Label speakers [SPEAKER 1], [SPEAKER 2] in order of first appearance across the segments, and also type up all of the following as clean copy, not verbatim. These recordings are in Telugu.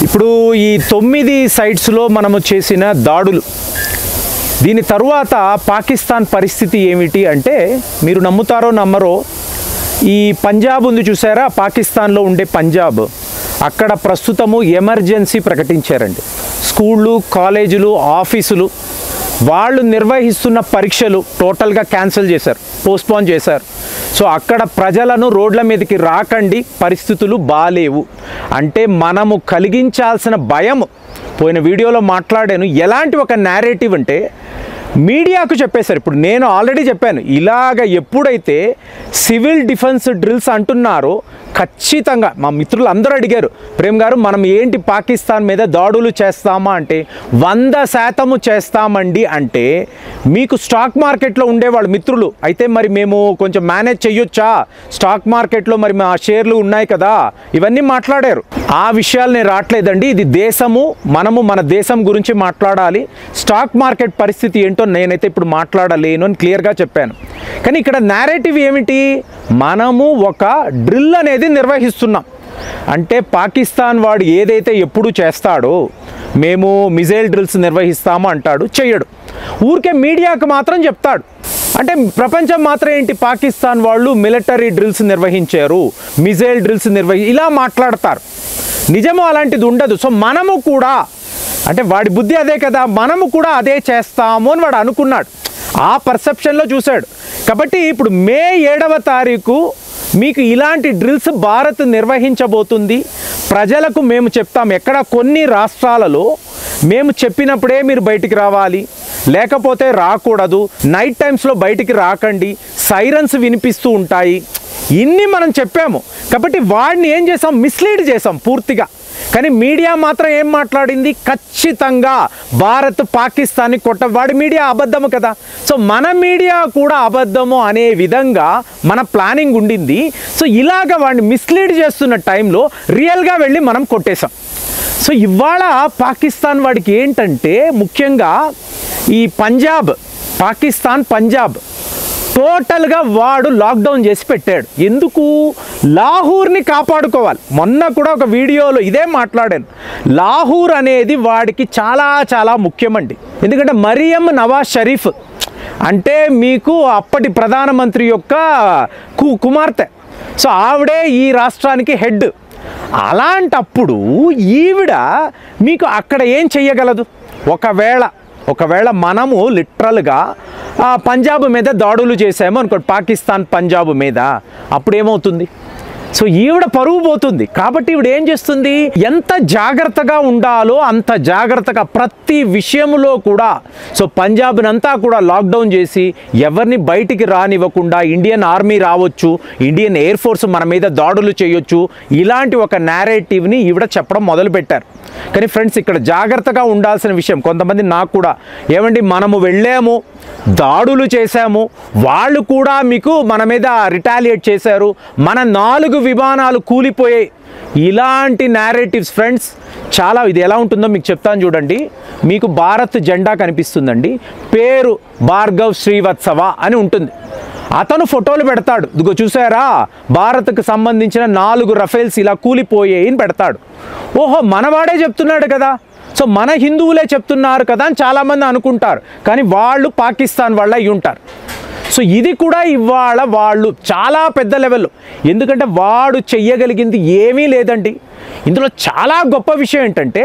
[SPEAKER 1] ఇప్పుడు ఈ 9 సైట్స్లో మనము చేసిన దాడులు, దీని తరువాత పాకిస్తాన్ పరిస్థితి ఏమిటి అంటే, మీరు నమ్ముతారో నమ్మరో, ఈ పంజాబ్ ఉంది చూసారా, పాకిస్తాన్లో ఉండే పంజాబ్, అక్కడ ప్రస్తుతము ఎమర్జెన్సీ ప్రకటించారండి. స్కూళ్ళు, కాలేజీలు, ఆఫీసులు వాళ్ళు నిర్వహిస్తున్న పరీక్షలు టోటల్గా క్యాన్సిల్ చేశారు, పోస్ట్పోన్ చేశారు. సో అక్కడ ప్రజలను రోడ్ల మీదకి రాకండి, పరిస్థితులు బాలేవు అంటే మనము కలిగించాల్సిన భయం, పోయిన వీడియోలో మాట్లాడాను, ఎలాంటి ఒక నేరేటివ్ అంటే మీడియాకు చెప్పేశారు. ఇప్పుడు నేను ఆల్రెడీ చెప్పాను, ఇలాగ ఎప్పుడైతే సివిల్ డిఫెన్స్ డ్రిల్స్ అంటున్నారో ఖచ్చితంగా మా మిత్రులు అందరూ అడిగారు, ప్రేమ్ గారు మనం ఏంటి పాకిస్తాన్ మీద దాడులు చేస్తామా అంటే 100% చేస్తామండి. అంటే మీకు స్టాక్ మార్కెట్లో ఉండేవాళ్ళు మిత్రులు అయితే మరి మేము కొంచెం మేనేజ్ చేయొచ్చా, స్టాక్ మార్కెట్లో మరి మా షేర్లు ఉన్నాయి కదా, ఇవన్నీ మాట్లాడారు. ఆ విషయాలు నేను రావట్లేదండి, ఇది దేశము, మనము మన దేశం గురించి మాట్లాడాలి, స్టాక్ మార్కెట్ పరిస్థితి ఏంటో నేనైతే ఇప్పుడు మాట్లాడలేను అని క్లియర్గా చెప్పాను. కానీ ఇక్కడ నేరేటివ్ ఏమిటి, మనము ఒక డ్రిల్ అనేది నిర్వహిస్తున్నాం అంటే పాకిస్తాన్ వాడు ఏదైతే ఎప్పుడు చేస్తాడో, మేము మిజైల్ డ్రిల్స్ నిర్వహిస్తాము అంటాడు, చెయ్యడు, ఊరికే మీడియాకు మాత్రం చెప్తాడు. అంటే ప్రపంచం మాత్రం ఏంటి, పాకిస్తాన్ వాళ్ళు మిలిటరీ డ్రిల్స్ నిర్వహించారు, మిజైల్ డ్రిల్స్ ఇలా మాట్లాడతారు. నిజము అలాంటిది ఉండదు. సో మనము కూడా అంటే వాడి బుద్ధి అదే కదా, మనము కూడా అదే చేస్తాము అని వాడు అనుకున్నాడు, ఆ పర్సెప్షన్లో చూశాడు. కాబట్టి ఇప్పుడు మే 7వ తారీఖు మీకు ఇలాంటి డ్రిల్స్ భారత్ నిర్వహించబోతుంది. ప్రజలకు మేము చెప్తాం, ఎక్కడ కొన్ని రాష్ట్రాలలో మేము చెప్పినప్పుడే మీరు బయటికి రావాలి, లేకపోతే రాకూడదు, నైట్ టైమ్స్లో బయటికి రాకండి, సైరన్స్ వినిపిస్తూ ఉంటాయి, ఇన్ని మనం చెప్పాము. కాబట్టి వాడిని ఏం చేసాం, మిస్లీడ్ చేసాం పూర్తిగా. కానీ మీడియా మాత్రం ఏం మాట్లాడింది, ఖచ్చితంగా భారత్ పాకిస్తాన్ని వాడి మీడియా అబద్ధము కదా, సో మన మీడియా కూడా అబద్ధము అనే విధంగా మన ప్లానింగ్ ఉండింది. సో ఇలాగ వాడిని మిస్లీడ్ చేస్తున్న టైంలో రియల్గా వెళ్ళి మనం కొట్టేశాం. సో ఇవాళ పాకిస్తాన్ వాడికి ఏంటంటే, ముఖ్యంగా ఈ పాకిస్తాన్ పంజాబ్ టోటల్గా వాడు లాక్డౌన్ చేసి పెట్టాడు. ఎందుకు, లాహూర్ని కాపాడుకోవాలి. మొన్న కూడా ఒక వీడియోలో ఇదే మాట్లాడాను, లాహూర్ అనేది వాడికి చాలా చాలా ముఖ్యమండి. ఎందుకంటే మరియం నవాజ్ షరీఫ్ అంటే మీకు అప్పటి ప్రధానమంత్రి యొక్క కుమార్తె, సో ఆవిడే ఈ రాష్ట్రానికి హెడ్. అలాంటప్పుడు ఈవిడ మీకు అక్కడ ఏం చెయ్యగలదు, ఒకవేళ మనము లిటరల్గా పంజాబ్ మీద దాడులు చేసాము అనుకోండి, పాకిస్తాన్ పంజాబ్ మీద, అప్పుడు ఏమవుతుంది, సో ఈవిడ పరువు పోతుంది. కాబట్టి ఈవిడ ఏం చేస్తుంది, ఎంత జాగ్రత్తగా ఉండాలో అంత జాగ్రత్తగా ప్రతి విషయంలో కూడా, సో పంజాబ్ని అంతా కూడా లాక్డౌన్ చేసి ఎవరిని బయటికి రానివ్వకుండా, ఇండియన్ ఆర్మీ రావచ్చు, ఇండియన్ ఎయిర్ ఫోర్స్ మన మీద దాడులు చేయొచ్చు, ఇలాంటి ఒక నేరేటివ్ని ఈవిడ చెప్పడం మొదలుపెట్టారు. కానీ ఫ్రెండ్స్, ఇక్కడ జాగ్రత్తగా ఉండాల్సిన విషయం, కొంతమంది నాకు కూడా ఏమండి మనము వెళ్ళాము, దాడులు చేశాము, వాళ్ళు కూడా మీకు మన మీద రిటాలియేట్ చేశారు, మన 4 విమానాలు కూలిపోయాయి, ఇలాంటి నేరేటివ్స్ ఫ్రెండ్స్ చాలా, ఇది ఎలా ఉంటుందో మీకు చెప్తాను చూడండి. మీకు భారత్ జెండా కనిపిస్తుందండి, పేరు భార్గవ్ శ్రీవత్సవ అని ఉంటుంది, అతను ఫోటోలు పెడతాడు, ఇదిగో చూసారా భారత్కు సంబంధించిన 4 రఫేల్స్ ఇలా కూలిపోయాయి అని పెడతాడు. ఓహో మనవాడే చెప్తున్నాడు కదా, సో మన హిందువులే చెప్తున్నారు కదా అని చాలామంది అనుకుంటారు, కానీ వాళ్ళు పాకిస్తాన్ వాళ్ళ అయి ఉంటారు. సో ఇది కూడా ఇవాళ వాళ్ళు చాలా పెద్ద లెవెల్లో, ఎందుకంటే వాడు చెయ్యగలిగింది ఏమీ లేదండి. ఇందులో చాలా గొప్ప విషయం ఏంటంటే,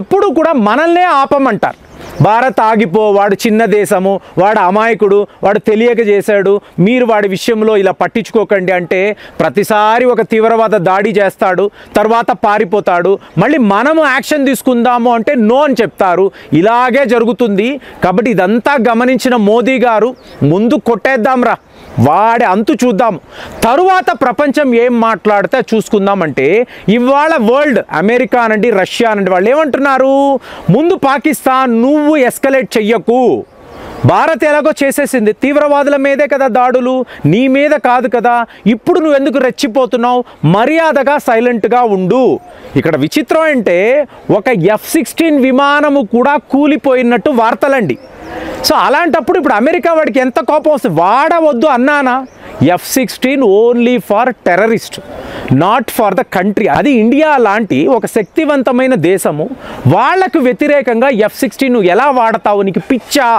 [SPEAKER 1] ఎప్పుడు కూడా మనల్నే ఆపమంటారు, భారత్ ఆగిపో, వాడు చిన్న దేశము, వాడు అమాయకుడు, వాడు తెలియక చేశాడు, మీరు వాడి విషయంలో ఇలా పట్టించుకోకండి అంటే ప్రతిసారి ఒక తీవ్రవాద దాడి చేస్తాడు, తర్వాత పారిపోతాడు, మళ్ళీ మనము యాక్షన్ తీసుకుందాము అంటే నో అని చెప్తారు, ఇలాగే జరుగుతుంది. కాబట్టి ఇదంతా గమనించిన మోదీ గారు ముందు కొట్టేద్దాంరా, వాడి అంతు చూద్దాం, తరువాత ప్రపంచం ఏం మాట్లాడితే చూసుకుందామంటే, ఇవాళ వరల్డ్ అమెరికా అనండి, రష్యా అనండి, వాళ్ళు ఏమంటున్నారు, ముందు పాకిస్తాన్ నువ్వు ఎస్కలేట్ చెయ్యకు, భారత్ ఎలాగో చేసేసింది, తీవ్రవాదుల మీదే కదా దాడులు, నీ మీద కాదు కదా, ఇప్పుడు నువ్వు ఎందుకు రెచ్చిపోతున్నావు, మర్యాదగా సైలెంట్గా ఉండు. ఇక్కడ విచిత్రం అంటే ఒక F-16 విమానము కూడా కూలిపోయినట్టు వార్తలండి. సో అలాంటప్పుడు ఇప్పుడు అమెరికా వాడికి ఎంత కోపం వస్తుంది, వాడవద్దు అన్నానా, F-16 only for terrorist, not for the country. అది ఇండియా లాంటి ఒక శక్తివంతమైన దేశము, వాళ్లకు వ్యతిరేకంగా F-16 ఎలా వాడతావు, నీకు పిచ్చా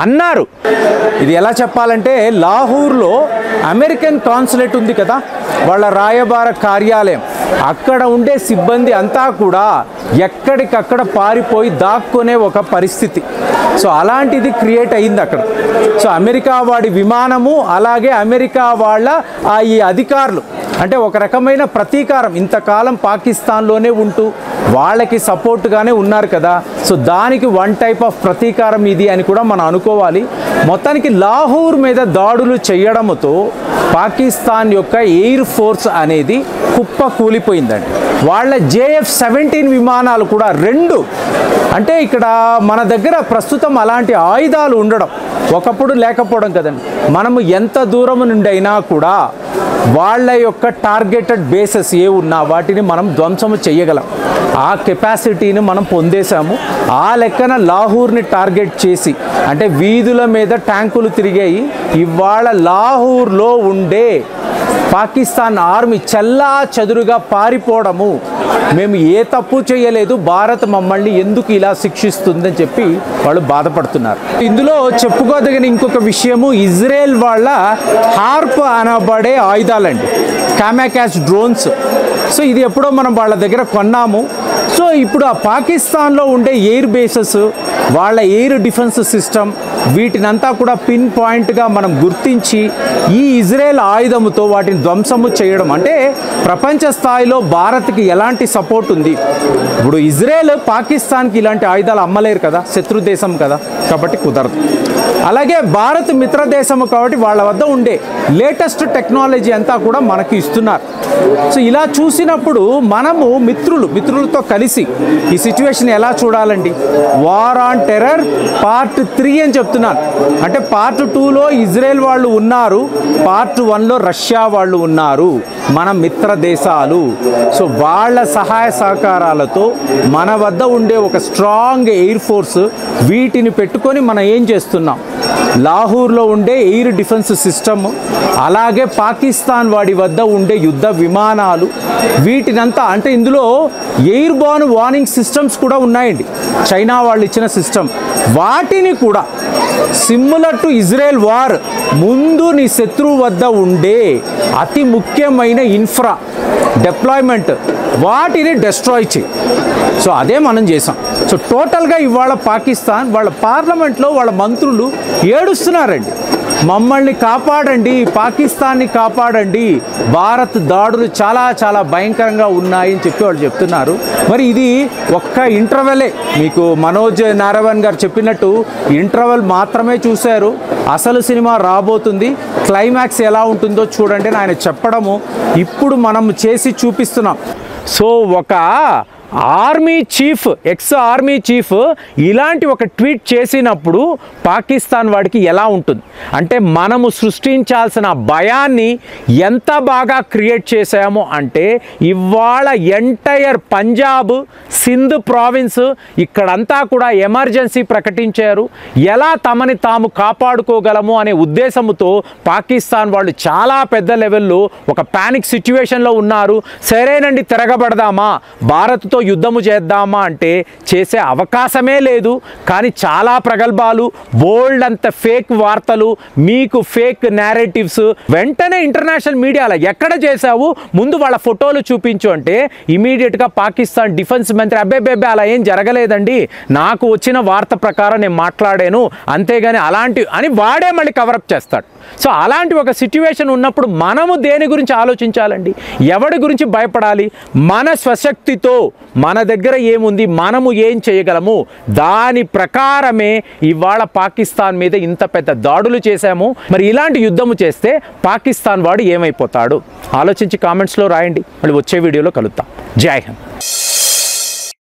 [SPEAKER 1] అన్నారు. ఇది ఎలా చెప్పాలంటే, లాహోర్లో అమెరికన్ కాన్సులేట్ ఉంది కదా, వాళ్ళ రాయబార కార్యాలయం, అక్కడ ఉండే సిబ్బంది అంతా కూడా ఎక్కడికక్కడ పారిపోయి దాక్కునే ఒక పరిస్థితి. సో అలాంటిది క్రియేట్ అయింది అక్కడ. సో అమెరికా వాడి విమానము, అలాగే అమెరికా వాళ్ళ ఈ అధికారులు, అంటే ఒక రకమైన ప్రతీకారం, ఇంతకాలం పాకిస్తాన్లోనే ఉంటూ వాళ్ళకి సపోర్ట్గానే ఉన్నారు కదా, సో దానికి వన్ టైప్ ఆఫ్ ప్రతీకారం ఇది అని కూడా మనం అనుకోవాలి. మొత్తానికి లాహోర్ మీద దాడులు చేయడంతో పాకిస్తాన్ యొక్క ఎయిర్ ఫోర్స్ అనేది కుప్ప కూలిపోయిందండి. వాళ్ళ JF-17 విమానాలు కూడా 2, అంటే ఇక్కడ మన దగ్గర ప్రస్తుతం అలాంటి ఆయుధాలు ఉండడం, ఒకప్పుడు లేకపోవడం కదండి. మనము ఎంత దూరం నుండి అయినా కూడా వాళ్ళ యొక్క టార్గెటెడ్ బేసెస్ ఏ ఉన్నా వాటిని మనం ధ్వంసము చేయగలం. ఆ కెపాసిటీని మనం పొందేశాము. ఆ లెక్కన లాహోర్ని టార్గెట్ చేసి, అంటే వీధుల మీద ట్యాంకులు తిరిగాయి. ఇవాళ లాహోర్లో ఉండే పాకిస్తాన్ ఆర్మీ చల్లా చెదురుగా పారిపోవడము, మేము ఏ తప్పు చేయలేదు, భారత్ మమ్మల్ని ఎందుకు ఇలా శిక్షిస్తుందని చెప్పి వాళ్ళు బాధపడుతున్నారు. ఇందులో చెప్పుకోదగిన ఇంకొక విషయము, ఇజ్రాయెల్ వాళ్ళ హార్ప్ అనబడే ఆయుధాలండి, కామాకాజ్ డ్రోన్స్. సో ఇది ఎప్పుడో మనం వాళ్ళ దగ్గర కొన్నాము. సో ఇప్పుడు ఆ పాకిస్తాన్లో ఉండే ఎయిర్ బేసెస్, వాళ్ళ ఎయిర్ డిఫెన్స్ సిస్టమ్, వీటినంతా కూడా పిన్ పాయింట్గా మనం గుర్తించి ఈ ఇజ్రాయెల్ ఆయుధముతో వాటిని ధ్వంసము చేయడం, అంటే ప్రపంచ స్థాయిలో భారత్కి ఎలాంటి సపోర్ట్ ఉంది. ఇప్పుడు ఇజ్రాయెల్ పాకిస్తాన్కి ఇలాంటి ఆయుధాలు అమ్మలేరు కదా, శత్రు దేశం కదా, కాబట్టి కుదరదు. అలాగే భారత్ మిత్ర దేశము కాబట్టి వాళ్ళ వద్ద ఉండే లేటెస్ట్ టెక్నాలజీ అంతా కూడా మనకి ఇస్తున్నారు. సో ఇలా చూసినప్పుడు మనము మిత్రులతో కలిసి ఈ సిచ్యువేషన్ ఎలా చూడాలండి, వార్ ఆన్ టెర్రర్ పార్ట్ 3 అని చెప్తున్నాను. అంటే పార్ట్ 2లో ఇజ్రాయెల్ వాళ్ళు ఉన్నారు, పార్ట్ 1లో రష్యా వాళ్ళు ఉన్నారు, మన మిత్ర దేశాలు. సో వాళ్ళ సహాయ సహకారాలతో మన వద్ద ఉండే ఒక స్ట్రాంగ్ ఎయిర్ ఫోర్స్, వీటిని పెట్టుకొని మనం ఏం చేస్తున్నాం, లాహోర్లో ఉండే ఎయిర్ డిఫెన్స్ సిస్టమ్, అలాగే పాకిస్తాన్ వాడి వద్ద ఉండే యుద్ధ విమానాలు, వీటినంతా, అంటే ఇందులో ఎయిర్ బోర్న్ వార్నింగ్ సిస్టమ్స్ కూడా ఉన్నాయండి, చైనా వాళ్ళు ఇచ్చిన సిస్టమ్. వాటిని కూడా సిమిలర్ టు ఇజ్రాయెల్ వార్, ముందు నీ శత్రువు వద్ద ఉండే అతి ముఖ్యమైన ఇన్ఫ్రా డిప్లాయ్మెంట్, వాటిని డెస్ట్రాయ్ చేయి. సో అదే మనం చేసాం. సో టోటల్గా ఇవాళ పాకిస్తాన్ వాళ్ళ పార్లమెంట్లో వాళ్ళ మంత్రులు ఏడుస్తున్నారండి, మమ్మల్ని కాపాడండి, పాకిస్తాన్ని కాపాడండి, భారత్ దాడులు చాలా చాలా భయంకరంగా ఉన్నాయని చెప్పి వాళ్ళు చెప్తున్నారు. మరి ఇది ఒక్క ఇంటర్వెలే, మీకు మనోజ్ నారవన్ గారు చెప్పినట్టు ఇంటర్వెల్ మాత్రమే చూశారు. అసలు సినిమా రాబోతుంది, క్లైమాక్స్ ఎలా ఉంటుందో చూడండి ఆయన చెప్పడము ఇప్పుడు మనం చేసి చూపిస్తున్నాం. సో ఒక army chief, ex army chief ఇలాంటి ఒక ట్వీట్ చేసినప్పుడు పాకిస్తాన్ వాడికి ఎలా ఉంటుంది అంటే, మనము సృష్టించాల్సిన భయాన్ని ఎంత బాగా క్రియేట్ చేసాము అంటే, ఇవాళ ఎంటైర్ పంజాబ్, సింధ్ ప్రావిన్స్ ఇక్కడంతా కూడా ఎమర్జెన్సీ ప్రకటించారు. ఎలా తమని తాము కాపాడుకోగలము అనే ఉద్దేశంతో పాకిస్తాన్ వాళ్ళు చాలా పెద్ద లెవెల్లో ఒక పానిక్ సిచ్యువేషన్లో ఉన్నారు. సరేనండి, తిరగబడదామా, భారత్తో యుద్ధము చేద్దామా అంటే చేసే అవకాశమే లేదు. కానీ చాలా ప్రగల్భాలు, బోల్డ్ అంత ఫేక్ వార్తలు, మీకు ఫేక్ నేరేటివ్స్, వెంటనే ఇంటర్నేషనల్ మీడియాలో ఎక్కడ చేశావు, ముందు వాళ్ళ ఫోటోలు చూపించు అంటే ఇమీడియట్గా పాకిస్తాన్ డిఫెన్స్ మంత్రి అబ్బే అలా ఏం జరగలేదండి, నాకు వచ్చిన వార్త ప్రకారం నేను మాట్లాడాను, అంతేగాని అలాంటి అని వాడే మళ్ళీ కవరప్ చేస్తాడు. సో అలాంటి ఒక సిచ్యువేషన్ ఉన్నప్పుడు మనము దేని గురించి ఆలోచించాలండి, ఎవడి గురించి భయపడాలి, మన స్వశక్తితో మన దగ్గర ఏముంది, మనము ఏం చేయగలము, దాని ప్రకారమే ఇవాళ పాకిస్తాన్ మీద ఇంత పెద్ద దాడులు చేశాము. మరి ఇలాంటి యుద్ధము చేస్తే పాకిస్తాన్ వాడు ఏమైపోతాడు, ఆలోచించి కామెంట్స్లో రాయండి. మళ్ళీ వచ్చే వీడియోలో కలుద్దాం. జై హింద్.